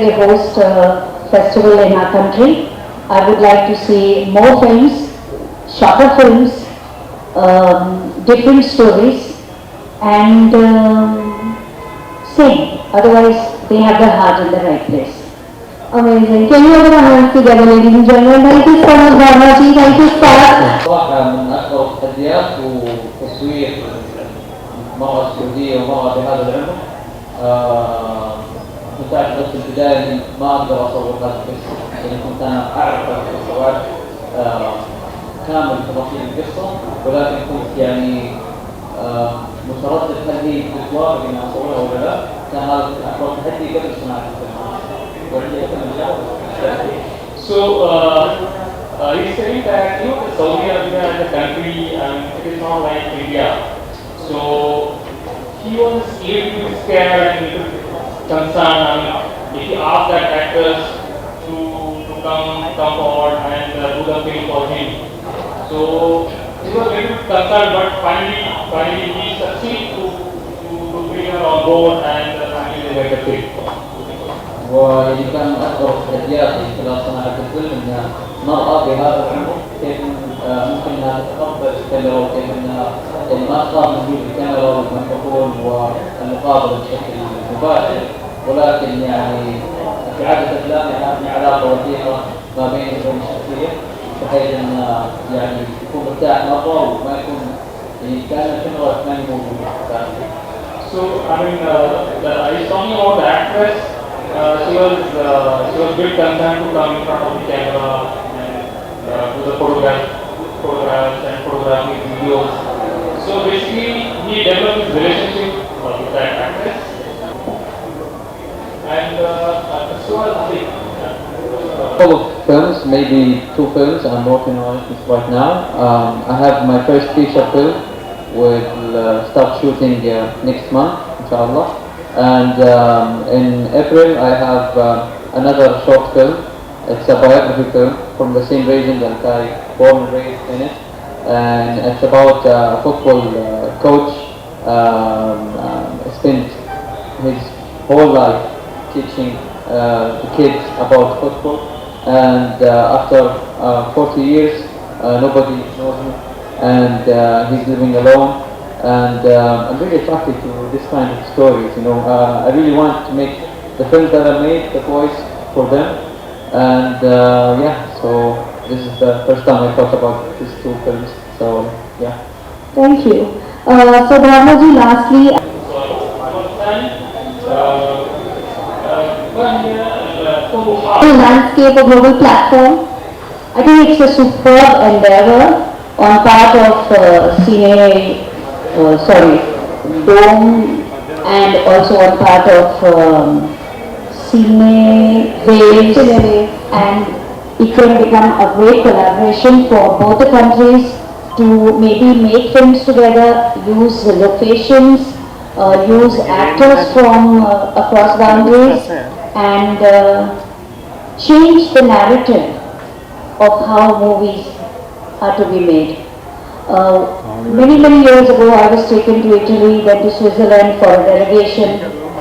when they host a festival in our country. I would like to see more films, shorter films, different stories, and sing. Otherwise, they have their heart in the right place. Amazing. Can you put your hands together, ladies and gentlemen? Thank you so much, Bharmaji. Thank you, Spark. صراحة من أكبر التحديات وتصوير مرة سعودية ومرة بهذا العمر. كنت أعتقد في البداية إني ما أقدر أصور هذا القصة، يعني كنت أنا أعرف القصة كامل تفاصيل القصة، ولكن كنت يعني متردد هل هي بتوافق إني أصورها ولا لا. كان هذا أكبر تحدي قبل صناعة الفيلم. So he's saying that the Saudi Arabia as a country, it is not like India. So he was a little scared and a little concerned. If he asked that actors to come forward and do the film for him. So he was a little concerned, but finally he succeeded to bring her on board and finally they made the film. واللي كان من أكبر التحديات خلال صناعة الفيلم أن مرأة بهذا العمر كيف ممكن أنها تتقبل الكاميرا وكيف أنها يعني ما تخاف من وجود الكاميرا والميكروفون والمقابلة بشكل مباشر، ولكن يعني في عادة الأفلام يعني علاقة وثيقة ما بين وبين الشخصية بحيث أن يعني يكون مرتاح مرة وما يكون يعني كأن الكاميرا ما هي موجودة. So I mean, I was talking about the actress. She was bit concerned to come in front of the camera and do the photographs and photographic videos. So basically, he developed his relationship with that actress. And so was Afiq. Couple of films, maybe 2 films I'm working on it right now. I have my first feature film, will start shooting next month, inshallah. And in April I have another short film. It's a biography film from the same region that I born and raised in it, and it's about a football coach spent his whole life teaching the kids about football, and after 40 years nobody knows him, and he's living alone. And I'm really attracted to this kind of stories, you know. I really want to make the films that I made, the voice for them. And yeah, so this is the first time I thought about these 2 films. So yeah. Thank you. So Bharmaji, lastly, the landscape, a global platform. I think it's a superb endeavor on part of Dome, and also on part of Cine Waves, and it can become a great collaboration for both the countries to maybe make films together, use the locations, use actors from across boundaries, and change the narrative of how movies are to be made. Many years ago I was taken to Italy, then to Switzerland for a delegation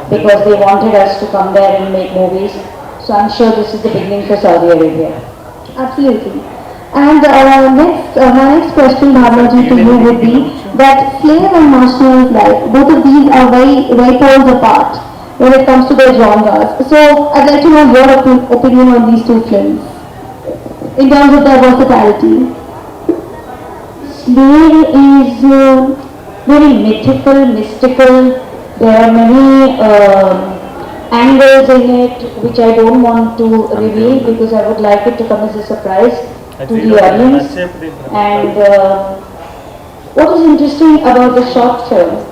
because they wanted us to come there and make movies. So I'm sure this is the beginning for Saudi Arabia. Absolutely. And my next question, Bharmaji, to you would be that Flair and Marshall's Life, both of these are very poles apart when it comes to their genres. So I'd like to know your opinion on these 2 films in terms of their versatility. Flair is very mystical. There are many angles in it which I don't want to reveal because I would like it to come as a surprise to the audience. And what is interesting about the short film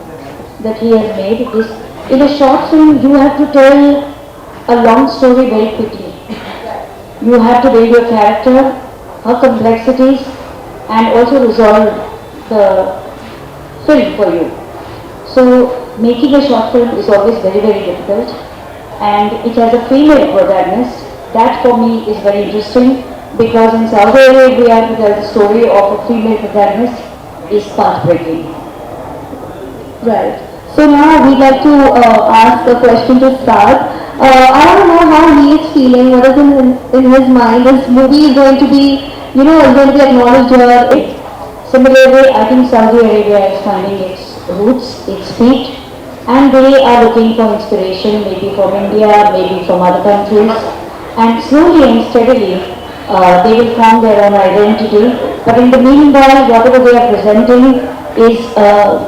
that he has made is, in a short film you have to tell a long story very quickly. You have to build your character, her complexities, and also resolve the film for you. So making a short film is always very difficult, and it has a female protagonist. That for me is very interesting because in Saudi Arabia the story of a female protagonist is heartbreaking. Right. So now we'd like to ask a question to Saad. I want to know how he is feeling, what is in his mind. This movie is going to be, is going to be acknowledged here. Similarly, I think Saudi Arabia is finding its roots, its feet, and they are looking for inspiration, maybe from India, maybe from other countries, and slowly and steadily they will form their own identity. But in the meanwhile, whatever they are presenting is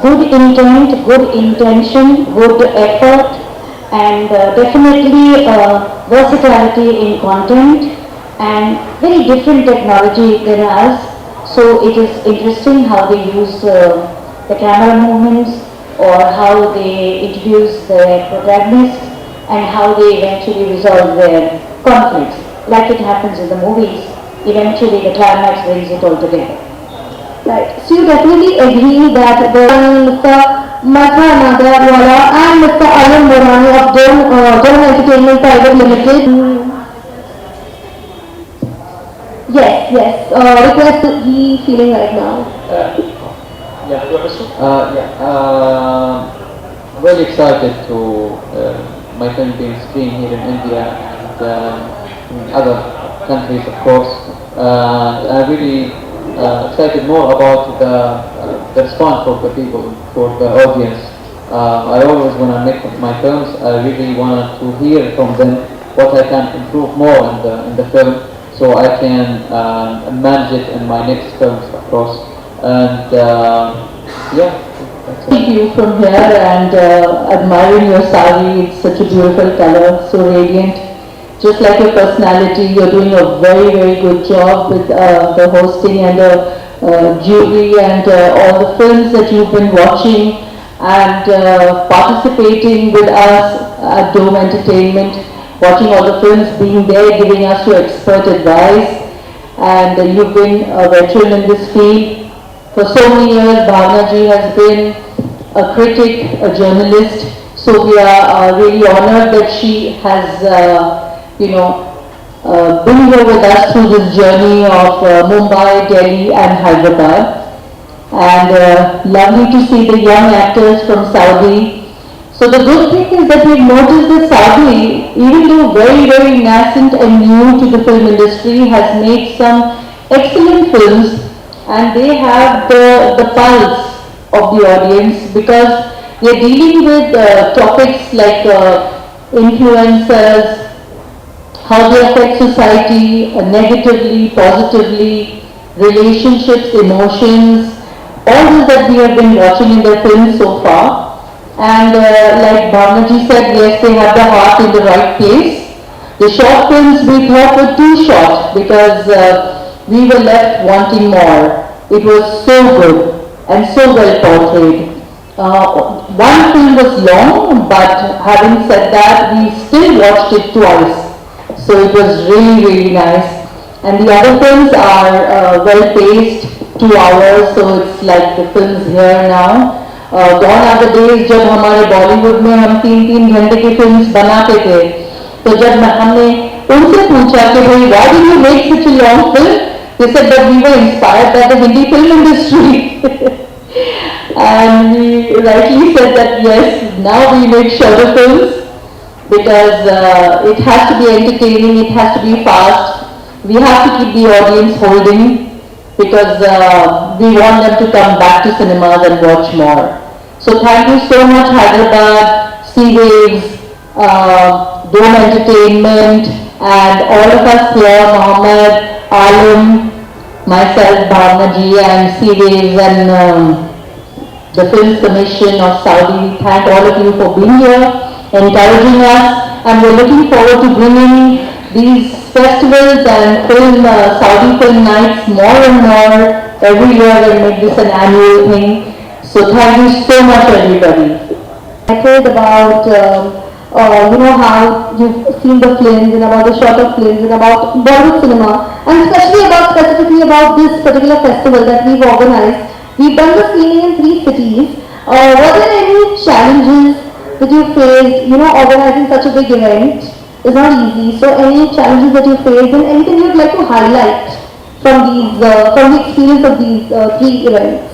good intent, good intention, good effort, and definitely versatility in content and very different technology than us. So it is interesting how they use the camera movements or how they introduce their protagonists and how they eventually resolve their conflicts. Like it happens in the movies, eventually the climax brings it all together. Right. So you definitely agree that the Mr. Madha Nagarwala and Mr. Arun Borani of Dome Entertainment Private Limited. Yes. Request he feeling right now. Yeah, your question? Really excited to my film being screened here in India and in other countries, of course. I'm really excited more about the response for the people, for the audience. I always, when I make my films, I really want to hear from them what I can improve more in the film, so I can manage it in my next films, of course. And yeah. Thank you from here and admiring your sari. It's such a beautiful color, so radiant. Just like your personality, you're doing a very, very good job with the hosting and the jury and all the films that you've been watching and participating with us at Dome Entertainment, watching all the films, being there, giving us your expert advice. And you've been a veteran in this field. For so many years, Bhavna ji has been a critic, a journalist, so we are really honored that she has, been here with us through this journey of Mumbai, Delhi and Hyderabad. And lovely to see the young actors from Saudi. So the good thing is that we've noticed that Saudi, even though very, very nascent and new to the film industry, has made some excellent films. And they have the pulse of the audience because they're dealing with topics like influencers, how they affect society negatively, positively, relationships, emotions, all this that we have been watching in their films so far. And like Bhavna ji said, yes, they have the heart in the right place. The short films we thought were too short because we were left wanting more. It was so good and so well portrayed. One film was long, but having said that, we still watched it twice. So it was really, really nice. And the other films are well paced, 2 hours, so it's like the films here now. Gone are the days जब हमारे बॉलीवुड में हम 3-3 घंटे की films बनाते थे, तो जब हमने उनसे पूछा कि भाई why did you make such a long film? They said that we were inspired by the Hindi film industry. And we rightly said that yes, now we make shorter films because it has to be entertaining, it has to be fast. We have to keep the audience holding because we want them to come back to cinemas and watch more. So thank you so much Hyderabad, Sea Waves, Dome Entertainment and all of us here, Mohammed, Alim, myself, Bhavna ji and Sea Waves and the Film Commission of Saudi. Thank all of you for being here, encouraging us, and we're looking forward to bringing these festivals and Saudi film nights more and more every year and make this an annual thing. So thank you so much everybody. I heard about, how you've seen the films and about the shorter films and about Bollywood cinema and specifically about this particular festival that we've organized. We've done the screening in 3 cities. Were there any challenges that you faced, organizing such a big event is not easy. So any challenges that you faced and anything you'd like to highlight from the experience of these 3 events?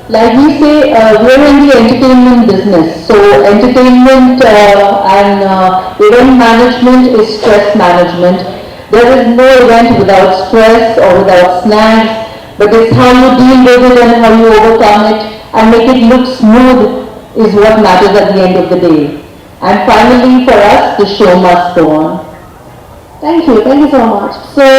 Like we say, we're in the entertainment business. So entertainment and event management is stress management. There is no event without stress or without snags, but it's how you deal with it and how you overcome it and make it look smooth is what matters at the end of the day. And finally, for us, the show must go on. Thank you so much. So